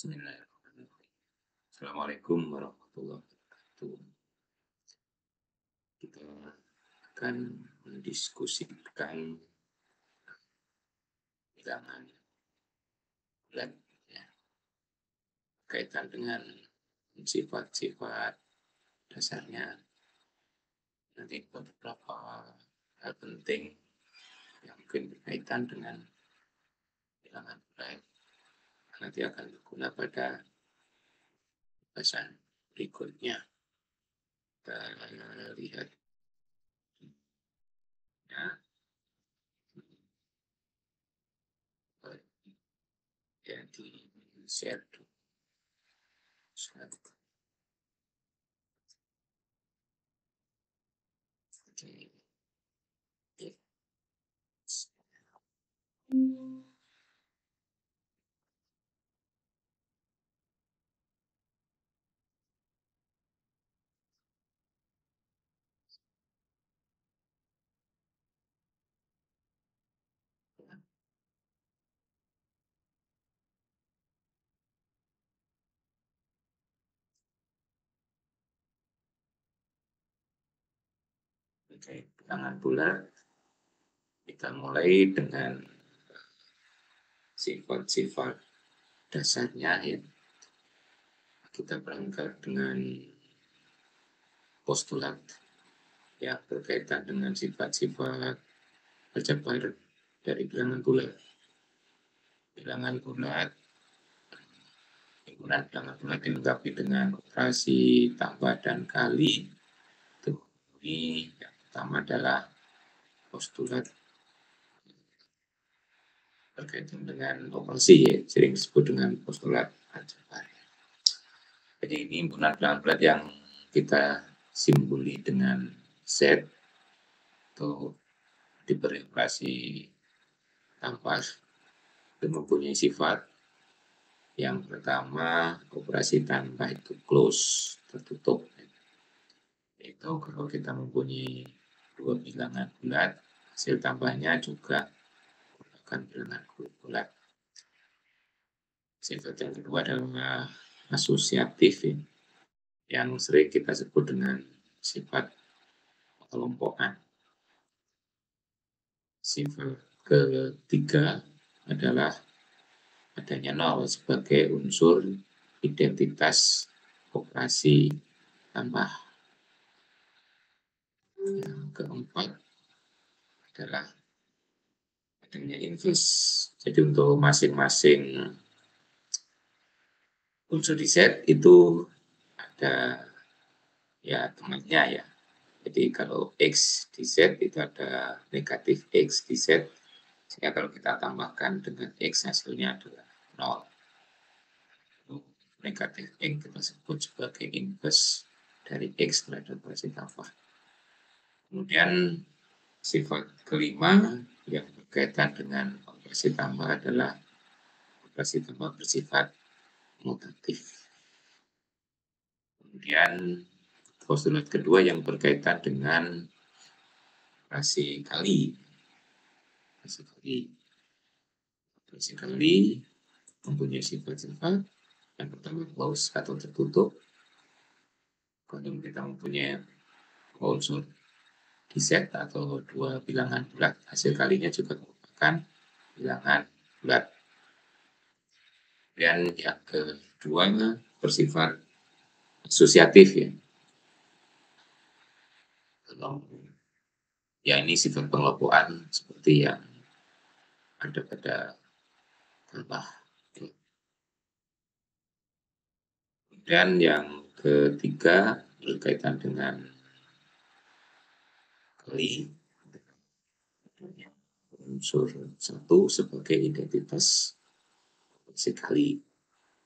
Bismillahirrahmanirrahim. Assalamualaikum warahmatullahi wabarakatuh. Kita akan mendiskusikan bilangan bulat ya, kaitan dengan sifat-sifat dasarnya. Nanti beberapa hal penting yang mungkin berkaitan dengan bilangan bulat nanti akan berguna pada pembahasan berikutnya. Kita lihat ya, ya di share dulu. Oke, bilangan bulat kita mulai dengan sifat-sifat dasarnya ya. Kita berangkat dengan postulat yang berkaitan dengan sifat-sifat aljabar dari bilangan bulat. Bilangan bulat, penggunaan bilangan bulat dilengkapi dengan operasi tambah dan kali. Ini yang pertama adalah postulat berkaitan dengan operasi ya, sering disebut dengan postulat aljabar. Jadi ini penggunaan bilangan bulat yang kita simboli dengan Z atau diberi operasi tambah dan mempunyai sifat. Yang pertama, operasi tambah itu close, tertutup. Itu kalau kita mempunyai dua bilangan bulat, hasil tambahnya juga merupakan bilangan bulat. Sifat yang kedua adalah asosiatif ya, yang sering kita sebut dengan sifat kelompokan. Sifat ketiga adalah adanya nol sebagai unsur identitas operasi tambah. Yang keempat adalah adanya inverse. Jadi untuk masing-masing unsur di Z itu ada ya temannya ya. Jadi kalau X di Z itu ada negatif X di Z. Sehingga kalau kita tambahkan dengan X hasilnya adalah 0. Negatif X kita sebut sebagai inverse dari X terhadap operasi tambah. Kemudian sifat kelima yang berkaitan dengan operasi tambah adalah operasi tambah bersifat mutatif. Kemudian postulat kedua yang berkaitan dengan operasi kali. Operasi kali mempunyai sifat-sifat. Yang pertama close atau tertutup. Kalau kita mempunyai unsur di Z atau dua bilangan bulat, hasil kalinya juga merupakan bilangan bulat. Dan yang kedua bersifat asosiatif ya. Ya ini sifat pengelompokan seperti yang ada pada tambah. Dan yang ketiga berkaitan dengan kali, unsur satu sebagai identitas sekali.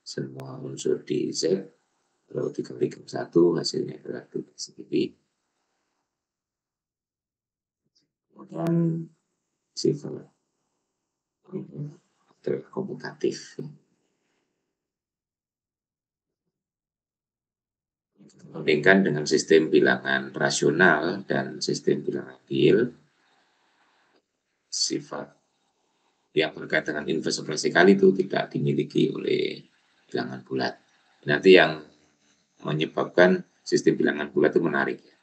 Semua unsur di Z kalau dikali ke satu hasilnya adalah 2 sendiri. Kemudian sifat komutatif. Dibandingkan dengan sistem bilangan rasional dan sistem bilangan real, sifat yang berkaitan dengan inverse operasi kali itu tidak dimiliki oleh bilangan bulat. Nanti yang menyebabkan sistem bilangan bulat itu menarik ya.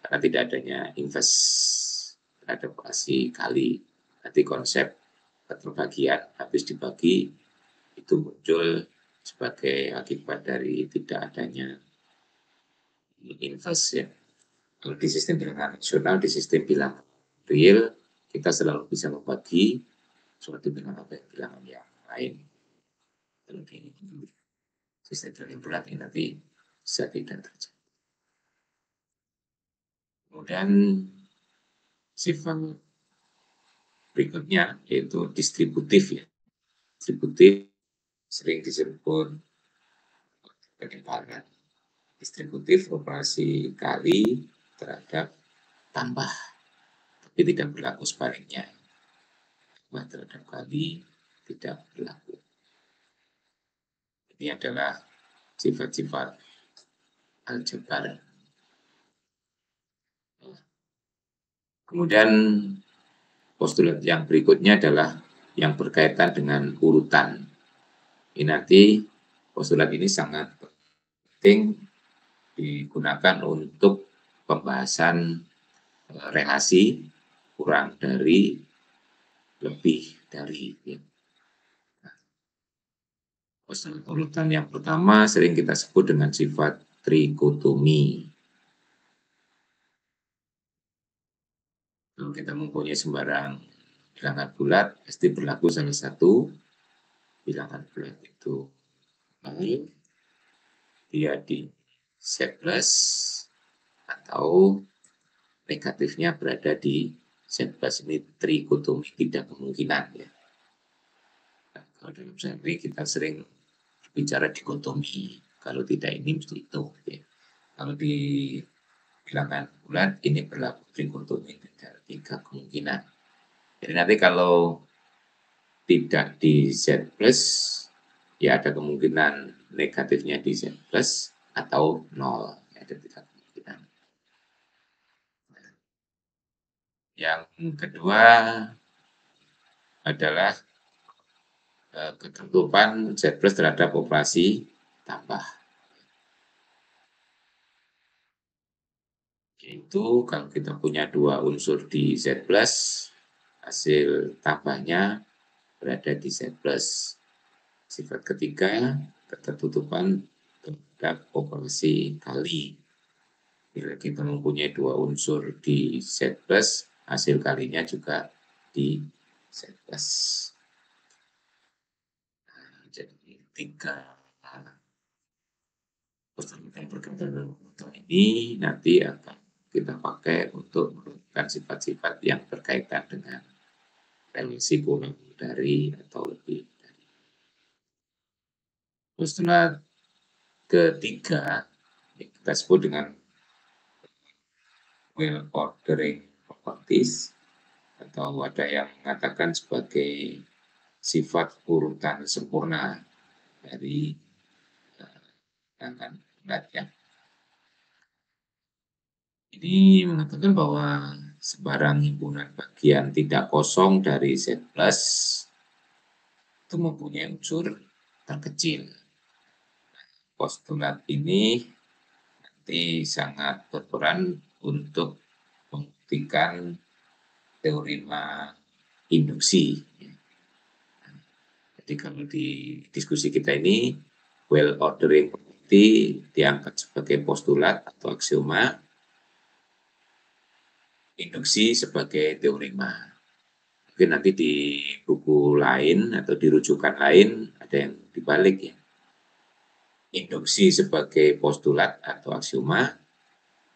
Karena tidak adanya inverse adaptasi kali. Nanti konsep keterbagian habis dibagi itu muncul sebagai akibat dari tidak adanya inverse ya. Kalau di sistem bilangan nasional, di sistem bilangan real, kita selalu bisa membagi suatu bilangan dengan bilangan yang lain. Kalau di sistem bilangan bulat ini nanti bisa tidak terjadi. Kemudian sifat berikutnya yaitu distributif ya. Distributif sering disebut penyebaran. Distributif operasi kali terhadap tambah, tapi tidak berlaku sebaliknya. Tambah terhadap kali tidak berlaku. Ini adalah sifat-sifat aljabar. Kemudian postulat yang berikutnya adalah yang berkaitan dengan urutan. Ini nanti postulat ini sangat penting digunakan untuk pembahasan relasi kurang dari lebih dari. Postulat urutan yang pertama sering kita sebut dengan sifat trikotomi. Kalau kita mempunyai sembarang bilangan bulat, pasti berlaku salah satu bilangan bulat itu baik dia di Z plus atau negatifnya berada di Z plus. Ini trikotomi, tidak kemungkinan ya. Nah, kalau dalam sehari kita sering bicara dikotomi, kalau tidak ini mesti itu ya. Kalau di bilangan bulat ini berlaku trikotomi, ada 3 kemungkinan. Jadi nanti kalau tidak di Z plus, ya ada kemungkinan negatifnya di Z plus atau 0. Ada 3 kemungkinan. Yang kedua adalah ketentuan Z plus terhadap operasi tambah. Yaitu kalau kita punya 2 unsur di Z plus, hasil tambahnya berada di Z plus. Sifat ketiga, ketertutupan terhadap operasi kali. Bila kita mempunyai 2 unsur di Z plus, hasil kalinya juga di Z plus. Nah, jadi 3 postulat yang berkaitan dengan ini nanti akan kita pakai untuk menentukan sifat-sifat yang berkaitan dengan relasi kurang dari atau lebih dari. Postulat ketiga kita sebut dengan well ordering properties, atau ada yang mengatakan sebagai sifat urutan sempurna dari bilangan bulat ya. Ini mengatakan bahwa sebarang himpunan bagian tidak kosong dari Z plus itu mempunyai unsur terkecil. Postulat ini nanti sangat berperan untuk membuktikan teorema induksi. Jadi kalau di diskusi kita ini, well ordering property diangkat sebagai postulat atau aksioma, induksi sebagai teorema. Mungkin nanti di buku lain atau di rujukan lain ada yang dibalik ya. Induksi sebagai postulat atau aksioma,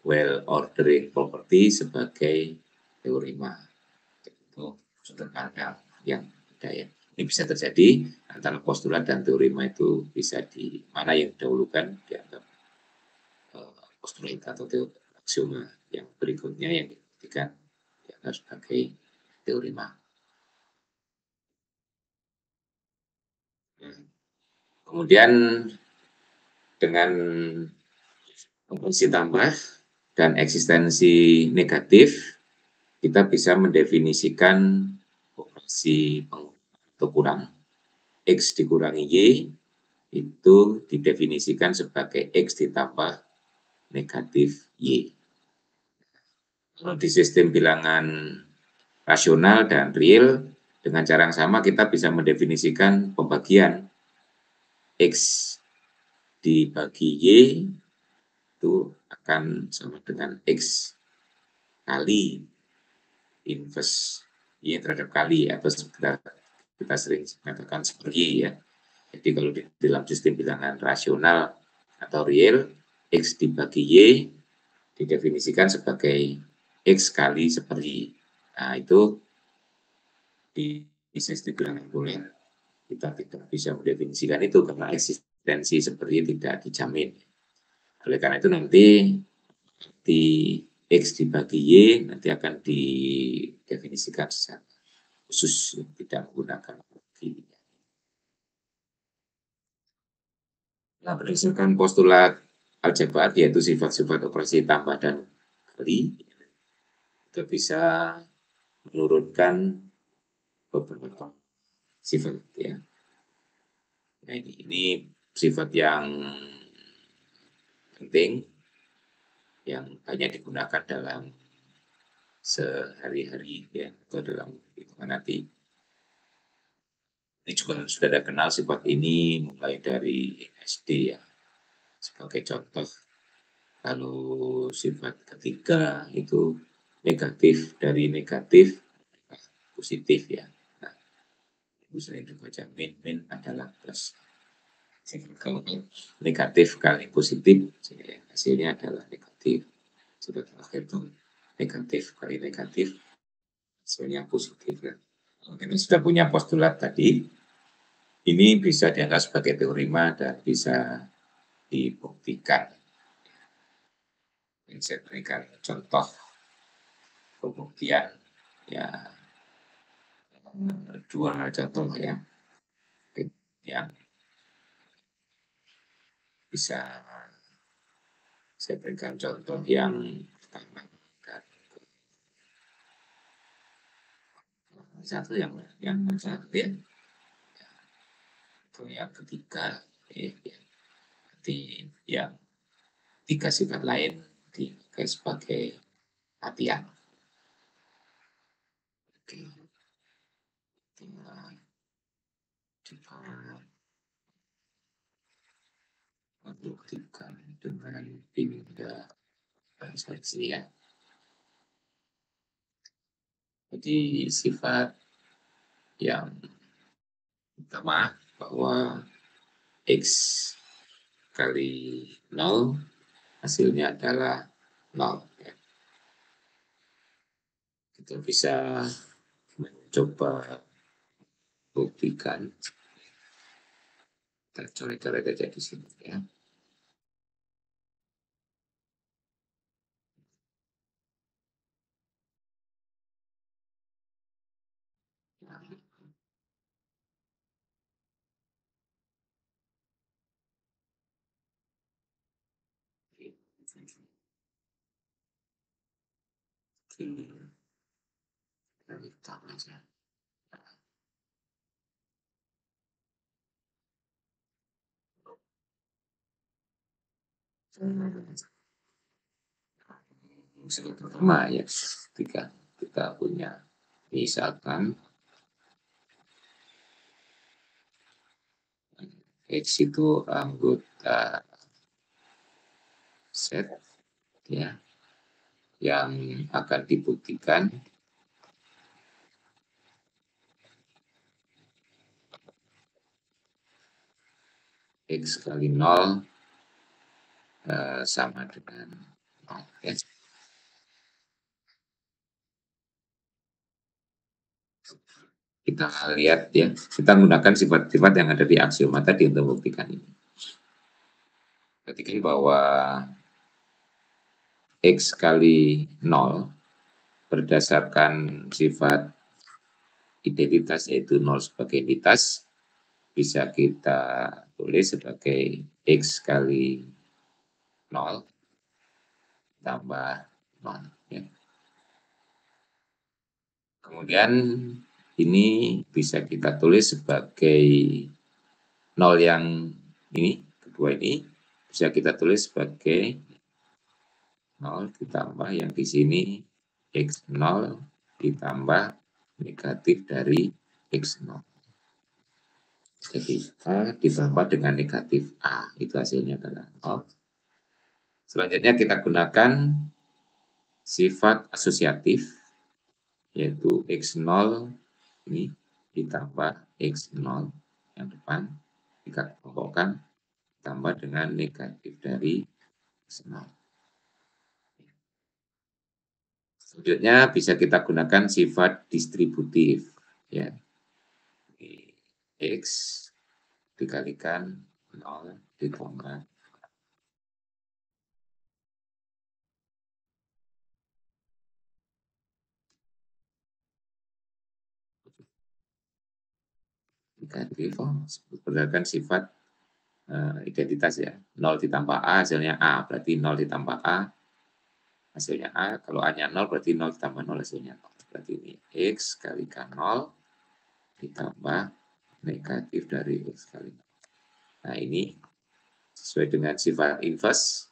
well ordering property sebagai teorema. Itu sudut pandang yang ada ya. Ini bisa terjadi antara postulat dan teorema, itu bisa di mana yang didahulukan dianggap postulat atau aksioma, yang berikutnya yang dibuktikan dianggap sebagai teorema. Kemudian dengan operasi tambah dan eksistensi negatif, kita bisa mendefinisikan operasi atau kurang X dikurangi Y itu didefinisikan sebagai X ditambah negatif Y. Kalau di sistem bilangan rasional dan real, dengan cara yang sama kita bisa mendefinisikan pembagian X dibagi Y itu akan sama dengan X kali inverse Y terhadap kali, atau kita sering mengatakan seperti ya. Jadi kalau di dalam sistem bilangan rasional atau real, X dibagi Y didefinisikan sebagai X kali seperti. Nah, itu di sistem bilangan bulat kita tidak bisa mendefinisikan itu karena eksistensi seperti tidak dijamin. Oleh karena itu nanti di X dibagi Y nanti akan didefinisikan secara khusus, tidak menggunakan bagi. Nah, berdasarkan postulat aljabar yaitu sifat-sifat operasi tambah dan kali, kita bisa menurunkan beberapa sifat ya. Nah, ini sifat yang penting yang banyak digunakan dalam sehari-hari ya, atau dalam hitungan nanti. Ini juga sudah ada kenal sifat ini mulai dari SD ya. Sebagai contoh, kalau sifat ketiga itu negatif dari negatif positif ya. Nah, itu sering dibaca min adalah plus. Kalau negatif kali positif, hasilnya adalah negatif. Sifat terakhir itu negatif kali negatif, hasilnya positif ya. Ini sudah punya postulat tadi, ini bisa dianggap sebagai teorema dan bisa dibuktikan. Ini saya berikan contoh pembuktian ya, dua contoh ya yang bisa saya berikan contoh yang pertama dan satu yang satu ya, itu yang ketiga ya, di yang tiga sifat lain dipakai sebagai latihan. Oke. Membuktikan dengan pindah transaksi ya. Jadi sifat yang pertama bahwa X kali 0 hasilnya adalah 0 ya. Kita bisa mencoba buktikan. Kita coret-coret aja di sini ya. Pertama ya, ketika kita punya misalkan X itu anggota set ya yang akan dibuktikan X kali 0 sama dengan 0 ya. Kita lihat ya, kita menggunakan sifat-sifat yang ada di aksioma tadi untuk membuktikan ini. Ketika bahwa X kali 0 berdasarkan sifat identitas yaitu 0 sebagai identitas, bisa kita tulis sebagai X kali 0 tambah 0 ya. Kemudian ini bisa kita tulis sebagai 0 yang ini, kedua ini bisa kita tulis sebagai 0 ditambah yang di sini X0 ditambah negatif dari X0. Jadi A ditambah dengan negatif A, itu hasilnya adalah 0. Selanjutnya kita gunakan sifat asosiatif, yaitu X0 ini ditambah X0 yang depan, kita kelompokkan tambah dengan negatif dari X0. Selanjutnya bisa kita gunakan sifat distributif, ya. X dikalikan 0 ditambah negatif, berdasarkan sifat identitas ya. 0 ditambah A hasilnya A, berarti 0 ditambah A hasilnya A. Kalau A-nya 0 berarti 0 ditambah 0 hasilnya 0. Berarti ini X kalikan 0 ditambah negatif dari X kali 0. Nah ini sesuai dengan sifat inverse,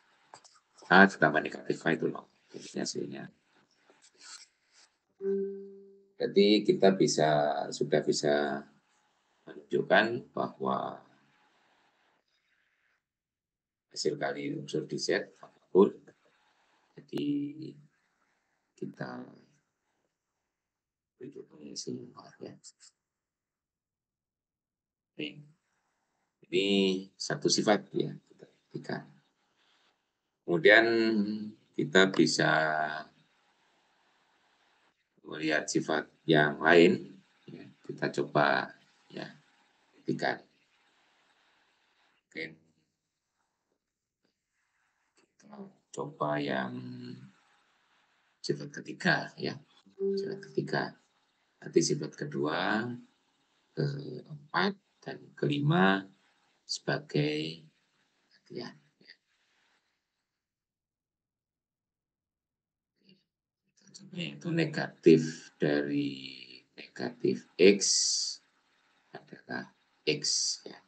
A ditambah negatif A itu 0. Jadi hasilnya. Jadi kita sudah bisa menunjukkan bahwa hasil kali unsur di Z apapun. Jadi kita berikutnya sini ya. Ini satu sifat ya kita buktikan. Kemudian kita bisa melihat sifat yang lain. Ya, kita coba ya buktikan. Oke. Kita coba yang sifat ketiga ya. Sifat ketiga. Nanti sifat kedua, keempat, dan kelima sebagai ya. Itu negatif dari negatif X adalah X ya.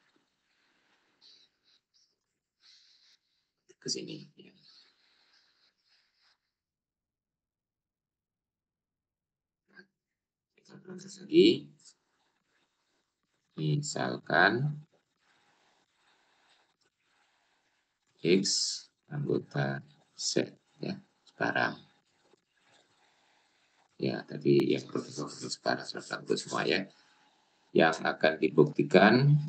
Ke sini ya. Kita proses lagi. Misalkan X anggota Z ya, sekarang. Ya, tadi yang protokol sekarang sudah semua ya. Yang akan dibuktikan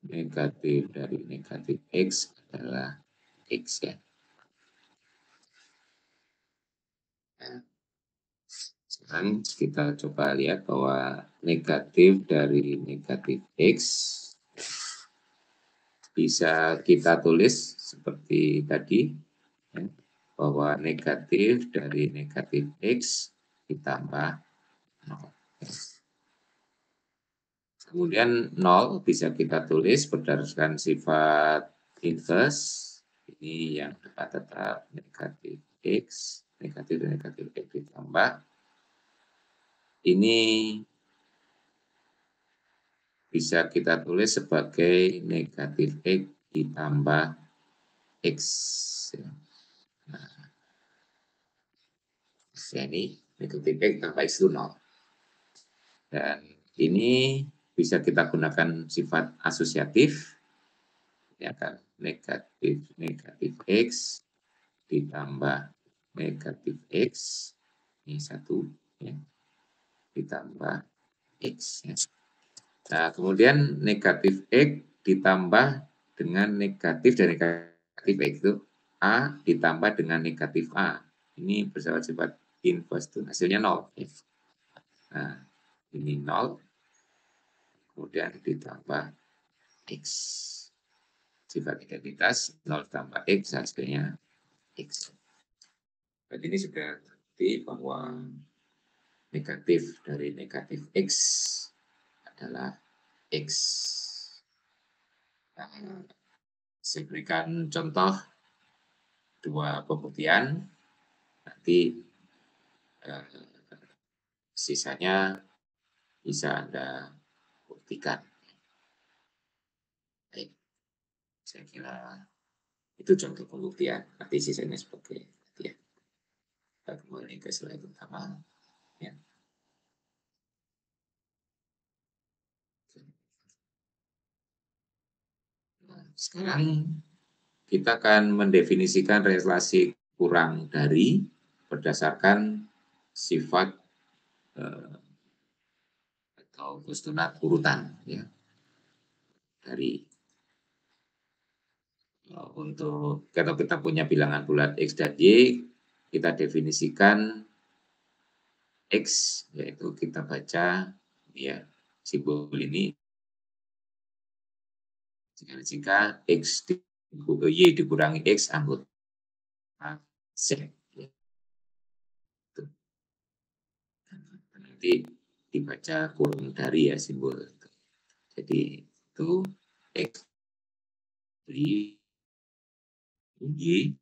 negatif dari negatif X adalah X ya. Nah, sekarang kita coba lihat bahwa negatif dari negatif X bisa kita tulis seperti tadi ya, bahwa negatif dari negatif X ditambah 0. Kemudian 0 bisa kita tulis berdasarkan sifat inverse. Ini yang depan tetap negatif X, negatif dan negatif X ditambah. Ini bisa kita tulis sebagai negatif X ditambah X. Nah, ini negatif X tambah X itu 0. Dan ini bisa kita gunakan sifat asosiatif. Ya kan, negatif X ditambah negatif X. Ini satu. Ya, ditambah X. Ya. Nah, kemudian negatif X ditambah dengan negatif dari negatif X itu A ditambah dengan negatif A. Ini bersifat sifat inverse itu hasilnya 0. Ya. Nah, ini 0. Kemudian ditambah X. Sifat identitas 0 tambah X hasilnya X. Berarti ini sudah bukti bahwa negatif dari negatif X adalah X. Nah, saya berikan contoh dua pembuktian. Nanti sisanya bisa Anda buktikan. Baik, saya kira itu contoh pembuktian. Nanti sisanya sebagai ya. Kita kembali ke slide utama. Ya. Nah, sekarang kita akan mendefinisikan relasi kurang dari berdasarkan sifat atau postulate urutan ya dari untuk kalau kita punya bilangan bulat X dan Y, kita definisikan X, yaitu kita baca ya simbol ini jika X Y dikurangi X anggota Z. Ya. Nanti dibaca kurang dari ya simbol. Jadi itu X Y Y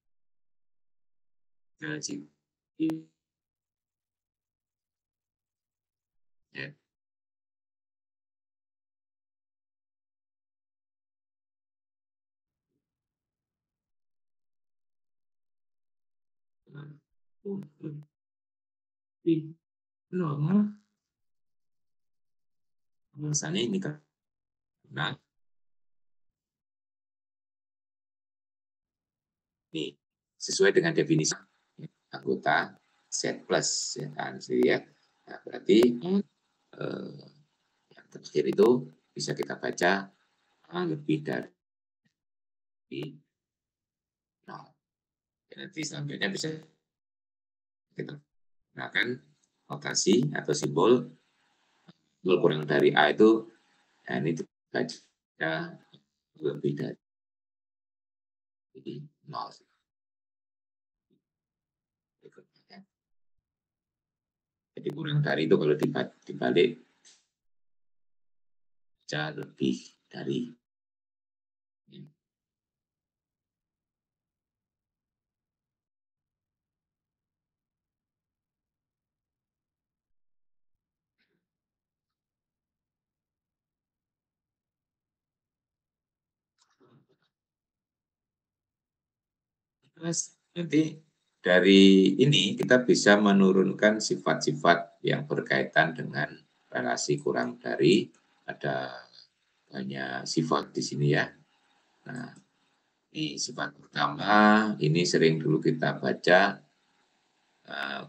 ya. Misalnya ini kan, nah ini sesuai dengan definisi anggota Z plus ya kan, ya. Nah, berarti yang terakhir itu bisa kita baca lebih dari nol. Nanti selanjutnya bisa kita gunakan notasi atau simbol kurang dari A itu, nah ini dibaca lebih dari nol. Jadi kurang dari itu kalau dibalik baca lebih dari. Terus nanti dari ini kita bisa menurunkan sifat-sifat yang berkaitan dengan relasi kurang dari, ada banyak sifat di sini ya. Nah, ini sifat pertama, ini sering dulu kita baca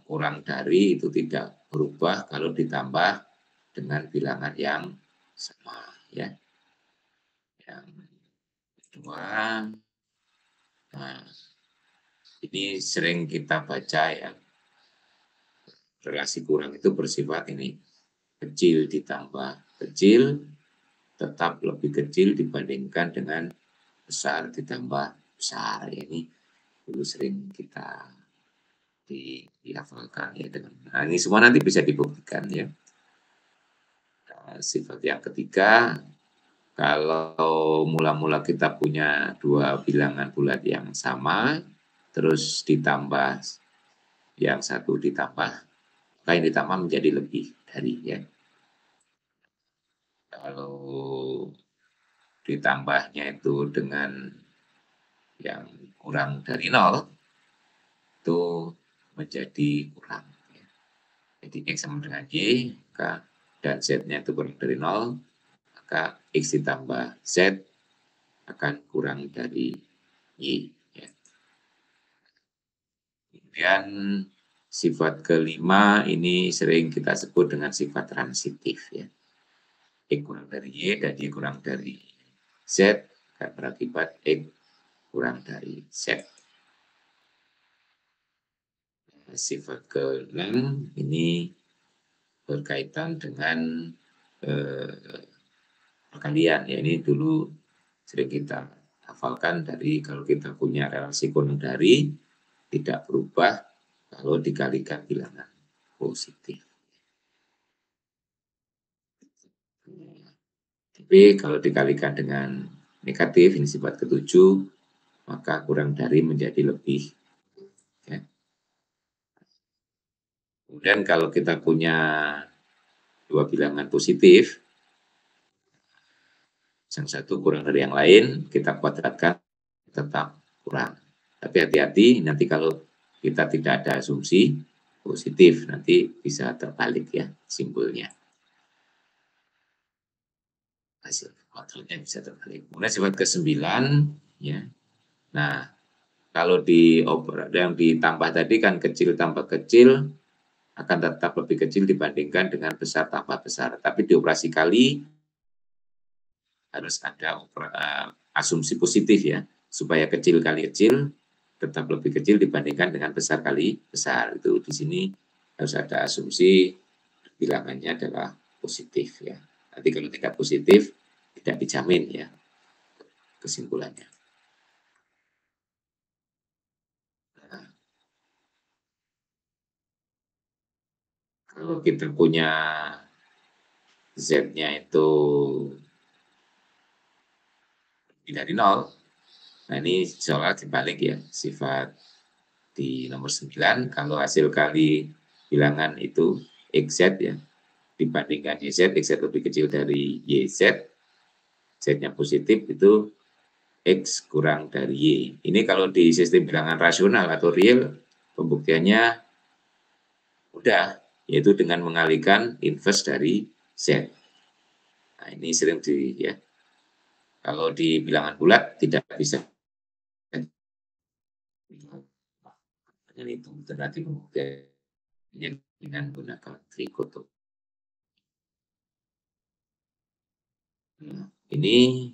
kurang dari itu tidak berubah kalau ditambah dengan bilangan yang sama ya. Yang kedua, nah ini sering kita baca ya, relasi kurang itu bersifat ini kecil ditambah kecil tetap lebih kecil dibandingkan dengan besar ditambah besar. Ini dulu sering kita dihafalkan ya dengan. Nah, ini semua nanti bisa dibuktikan ya. Nah, sifat yang ketiga, kalau mula-mula kita punya dua bilangan bulat yang sama, terus ditambah yang satu ditambah, maka yang ditambah menjadi lebih dari ya. Kalau ditambahnya itu dengan yang kurang dari nol, itu menjadi kurang. Jadi X sama dengan Y, maka dan Z-nya itu kurang dari nol, maka X ditambah Z akan kurang dari Y. Ya. Kemudian sifat kelima ini sering kita sebut dengan sifat transitif. Ya. X kurang dari Y dan Y kurang dari Z akan berakibat X kurang dari Z. Sifat ke-6 ini berkaitan dengan perkalian. Ya, ini dulu sering kita hafalkan dari kalau kita punya relasi kurang dari tidak berubah kalau dikalikan bilangan positif. Tapi kalau dikalikan dengan negatif, ini sifat ketujuh, maka kurang dari menjadi lebih. Ya. Kemudian kalau kita punya dua bilangan positif, yang satu kurang dari yang lain, kita kuadratkan tetap kurang. Tapi hati-hati, nanti kalau kita tidak ada asumsi positif, nanti bisa terbalik ya simpulnya. Hasil kontrolnya bisa terbalik. Kemudian sifat ke-9, ya. Nah, kalau yang ditambah tadi kan kecil tambah kecil akan tetap lebih kecil dibandingkan dengan besar tambah besar. Tapi di operasi kali harus ada asumsi positif ya, supaya kecil kali kecil tetap lebih kecil dibandingkan dengan besar kali besar. Itu di sini harus ada asumsi bilangannya adalah positif ya. Nanti kalau tidak positif tidak dijamin ya kesimpulannya. Nah, kalau kita punya Z-nya itu lebih dari 0, nah ini seolah dibalik ya, sifat di nomor 9, kalau hasil kali bilangan itu XZ ya, dibandingkan YZ, XZ lebih kecil dari YZ, Z-nya positif itu X kurang dari Y. Ini kalau di sistem bilangan rasional atau real, pembuktiannya mudah, yaitu dengan mengalihkan inverse dari Z. Nah, ini sering ya. Kalau di bilangan bulat tidak bisa. Itu berarti pembuktiannya dengan menggunakan trikotomi. Nah, ini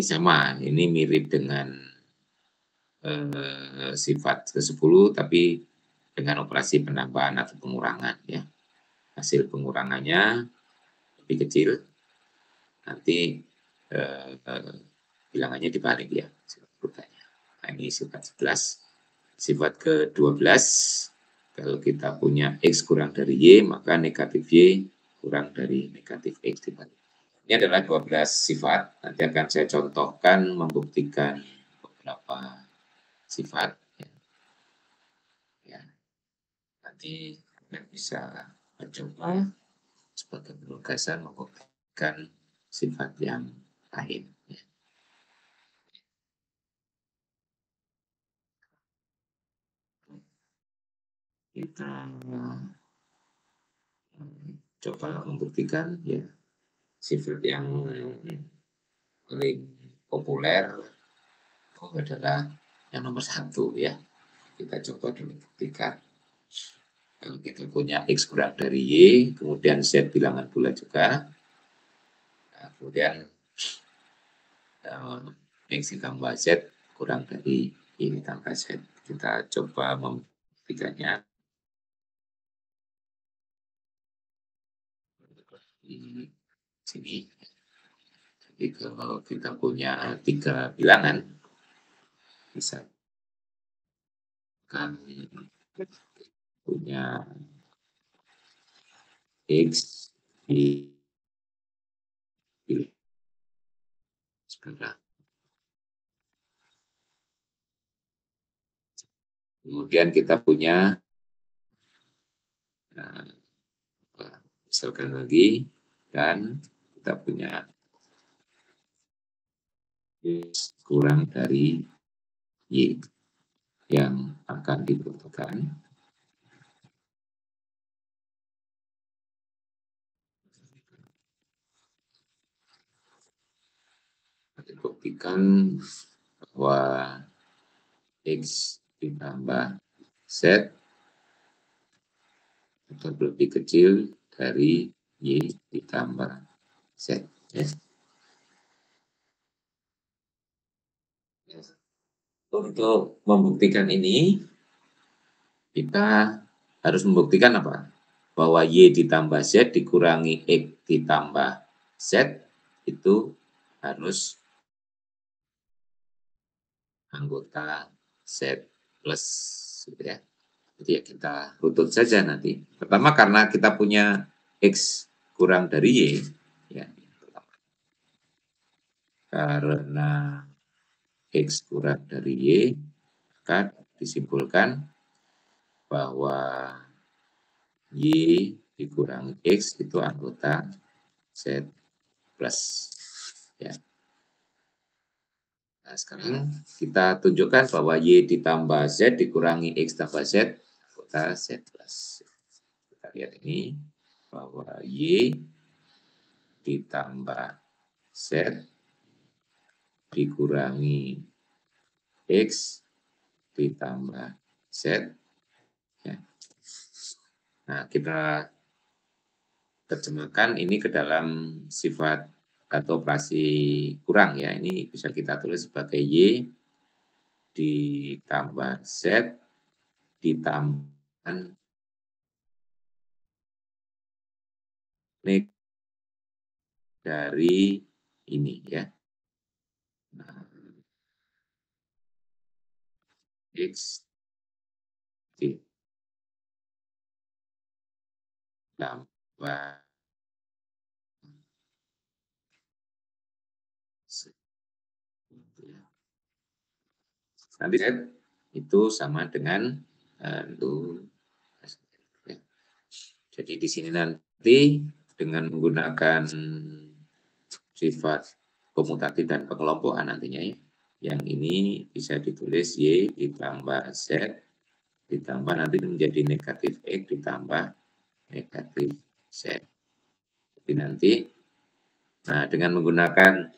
sama, ini mirip dengan sifat ke-10 tapi dengan operasi penambahan atau pengurangan ya. Hasil pengurangannya lebih kecil, nanti bilangannya dibalik ya. Nah, ini sifat 11. Sifat ke-12, kalau kita punya X kurang dari Y, maka negatif Y kurang dari negatif X dibalik. Ini adalah 12 sifat. Nanti akan saya contohkan membuktikan beberapa sifat. Ya. Nanti kita bisa mencoba sebagai penugasan membuktikan sifat yang lain. Ya. Kita coba membuktikan ya sifat yang paling populer itu adalah yang nomor 1 ya. Kita coba dulu buktikan. Kalau kita punya X kurang dari Y, kemudian Z bilangan bulat juga, nah, kemudian X ditambah Z kurang dari Y ditambah Z. Kita coba membuktikannya. Di sini. Jadi kalau kita punya 3 bilangan, bisa kan punya X di sebelah. Kemudian kita punya, nah, misalkan lagi, dan kita punya X kurang dari Y yang akan dibuktikan. Dibuktikan bahwa X ditambah Z atau lebih kecil dari Y ditambah Z. Ya. Untuk membuktikan ini, kita harus membuktikan apa? Bahwa Y ditambah Z dikurangi X ditambah Z itu harus anggota Z plus. Gitu ya. Jadi ya kita rutut saja nanti. Pertama karena kita punya X kurang dari Y. Ya, karena X kurang dari Y, maka disimpulkan bahwa Y dikurangi X itu anggota Z plus. Ya. Nah, sekarang kita tunjukkan bahwa Y ditambah Z dikurangi X tambah Z anggota Z plus. Kita lihat ini bahwa Y ditambah Z dikurangi X ditambah Z. Ya. Nah, kita terjemahkan ini ke dalam sifat atau operasi kurang ya. Ini bisa kita tulis sebagai Y ditambah Z ditambah nek dari ini ya. Nah, X ditambah Z. Nanti Z itu sama dengan ya. Jadi di sini nanti dengan menggunakan sifat komutatif dan pengelompokan nantinya ya. Yang ini bisa ditulis Y ditambah Z ditambah nanti menjadi negatif X ditambah negatif Z. Jadi nanti nah dengan menggunakan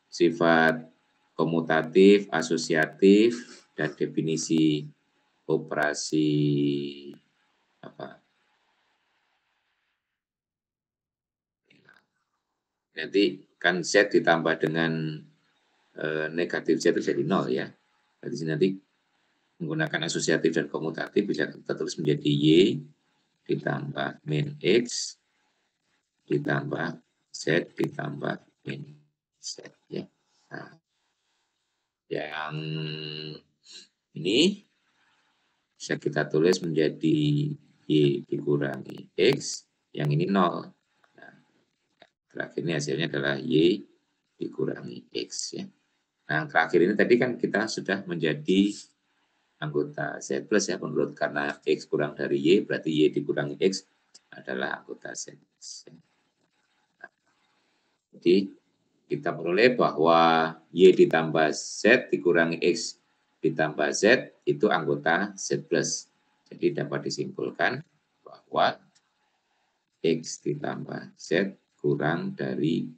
sifat komutatif, asosiatif, dan definisi operasi apa nanti kan Z ditambah dengan negatif Z itu jadi 0 ya. Jadi nanti menggunakan asosiatif dan komutatif bisa kita tulis menjadi Y ditambah min X ditambah Z ditambah min Z ya. Nah, yang ini bisa kita tulis menjadi Y dikurangi X, yang ini 0. Nah, terakhir ini hasilnya adalah Y dikurangi X ya. Nah, terakhir ini tadi kan kita sudah menjadi anggota Z plus ya menurut karena X kurang dari Y berarti Y dikurangi X adalah anggota Z plus. Nah, jadi kita peroleh bahwa Y ditambah Z dikurangi X ditambah Z itu anggota Z plus. Jadi dapat disimpulkan bahwa X ditambah Z kurang dari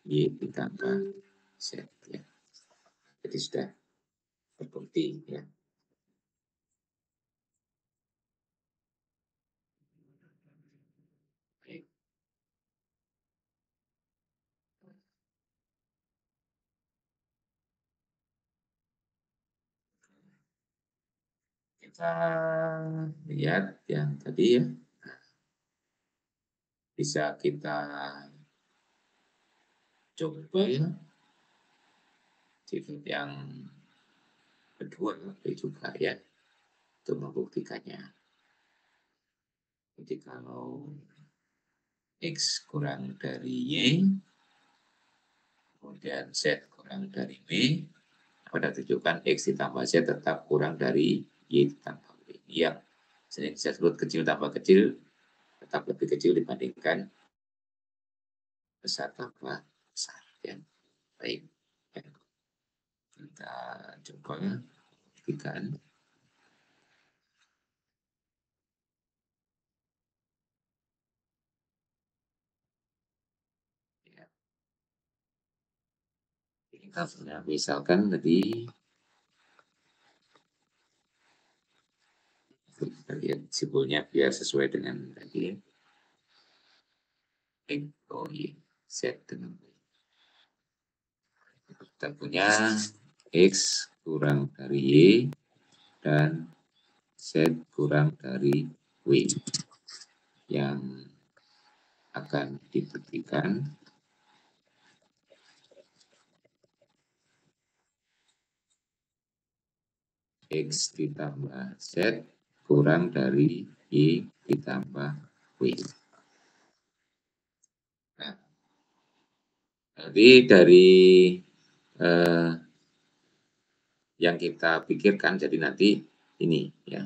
Y ditambah Z. Ya. Jadi sudah terbukti ya. Baik. Kita lihat yang tadi ya. Bisa kita coba ya. Sifat yang kedua juga ya. Untuk membuktikannya. Jadi kalau X kurang dari Y, kemudian Z kurang dari W, pada tunjukkan X ditambah Z tetap kurang dari Y ditambah W. Yang sering saya sebut kecil tambah kecil, tetap lebih kecil dibandingkan besar tambah besar. Ya. Baik. Ya. Kita coba buktikan. Ya. Kita punya misalkan tadi kita lihat simpulnya biar sesuai dengan tadi. Oh iya, Z dengan kita punya X kurang dari Y dan Z kurang dari W yang akan dibuktikan X ditambah Z kurang dari Y ditambah W. Nah, jadi dari yang kita pikirkan jadi nanti ini ya.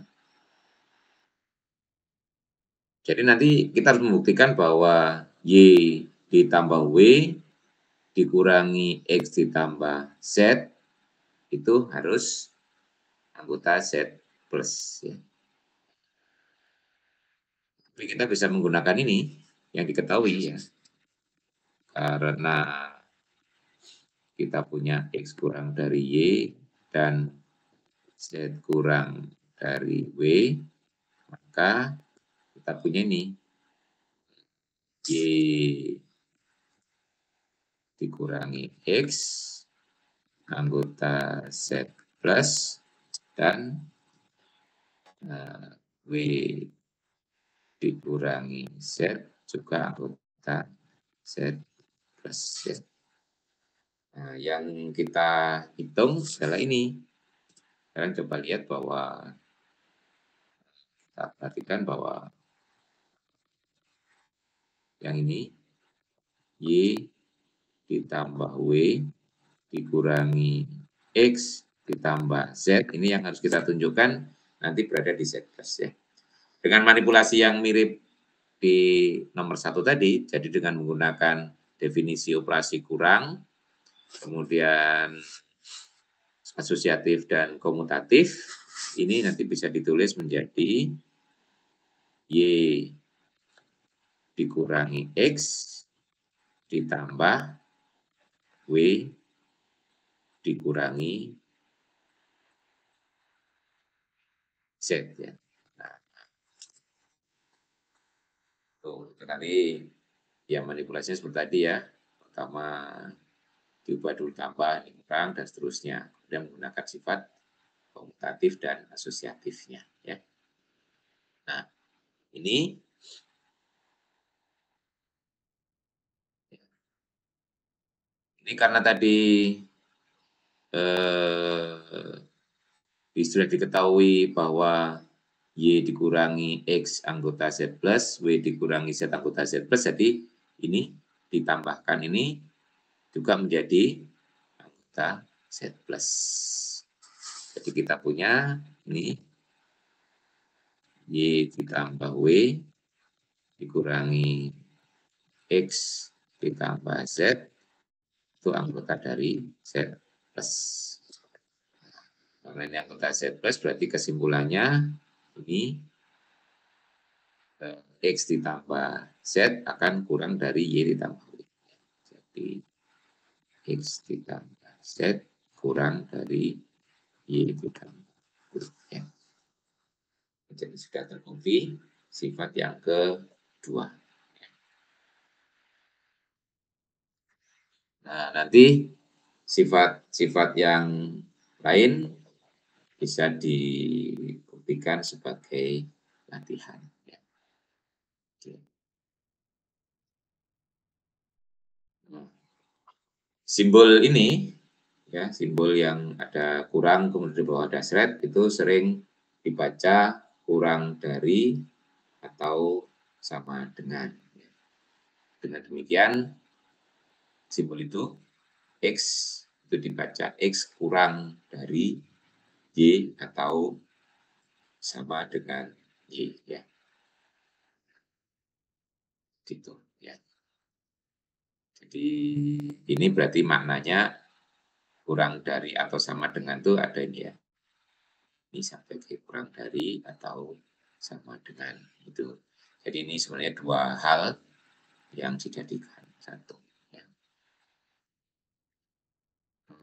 Jadi nanti kita harus membuktikan bahwa Y ditambah W dikurangi X ditambah Z itu harus anggota Z plus. Ya. Tapi kita bisa menggunakan ini yang diketahui ya. Karena kita punya X kurang dari Y dan Z kurang dari W, maka kita punya ini Y dikurangi X anggota Z plus dan W dikurangi Z juga anggota Z plus Z. Nah, yang kita hitung adalah ini. Kalian coba lihat bahwa kita perhatikan bahwa yang ini Y ditambah W dikurangi X ditambah Z, ini yang harus kita tunjukkan nanti berada di Z plus ya. Dengan manipulasi yang mirip di nomor 1 tadi, jadi dengan menggunakan definisi operasi kurang, kemudian asosiatif dan komutatif, ini nanti bisa ditulis menjadi Y dikurangi X ditambah W dikurangi Z ya. Nah, tuh tadi ya manipulasinya seperti tadi ya. Pertama diubah dulu tambah, kurang dan seterusnya. Kemudian menggunakan sifat komutatif dan asosiatifnya ya. Nah, ini karena tadi sudah diketahui bahwa Y dikurangi X anggota Z plus, W dikurangi Z anggota Z plus, jadi ini ditambahkan ini juga menjadi anggota Z plus. Jadi kita punya ini Y ditambah W dikurangi X ditambah Z itu anggota dari Z plus. Karena ini anggota Z plus berarti kesimpulannya ini X ditambah Z akan kurang dari Y ditambah W. Jadi X ditambah Z kurang dari Y ditambah W. Ya. Jadi sudah terbukti sifat yang kedua. Nah, nanti sifat-sifat yang lain bisa dibuktikan sebagai latihan. Ya. Nah, simbol ini, ya simbol yang ada kurang kemudian di bawah ada seret itu sering dibaca kurang dari atau sama dengan. Dengan demikian simbol itu X itu dibaca X kurang dari Y atau sama dengan Y ya. Gitu ya. Jadi ini berarti maknanya kurang dari atau sama dengan itu ada ini ya. Ini sampai kurang dari atau sama dengan itu. Jadi ini sebenarnya dua hal yang dijadikan satu. Ya.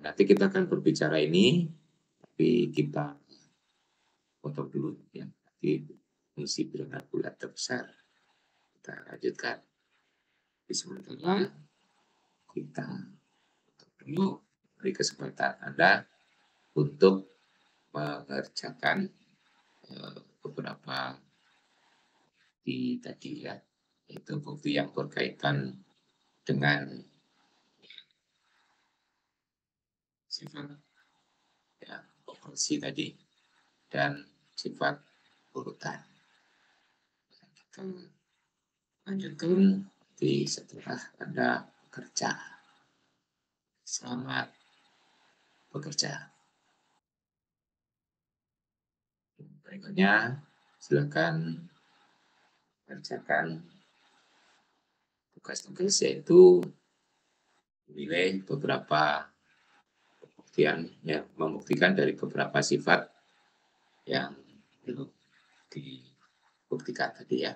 Nanti kita akan berbicara ini, tapi kita potong dulu ya. Nanti mengisi bilangan bulat terbesar. Kita lanjutkan. Di sementara kita dulu beri kesempatan Anda untuk mengerjakan beberapa di tadi ya, itu bukti yang berkaitan dengan sifat ya, proporsi tadi dan sifat urutan. Kita lanjutkan di setelah Anda bekerja. Selamat bekerja. Berikutnya silakan kerjakan tugas-tugas, yaitu memilih beberapa pembuktian, ya, membuktikan dari beberapa sifat yang belum dibuktikan tadi ya.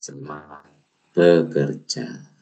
Semangat bekerja.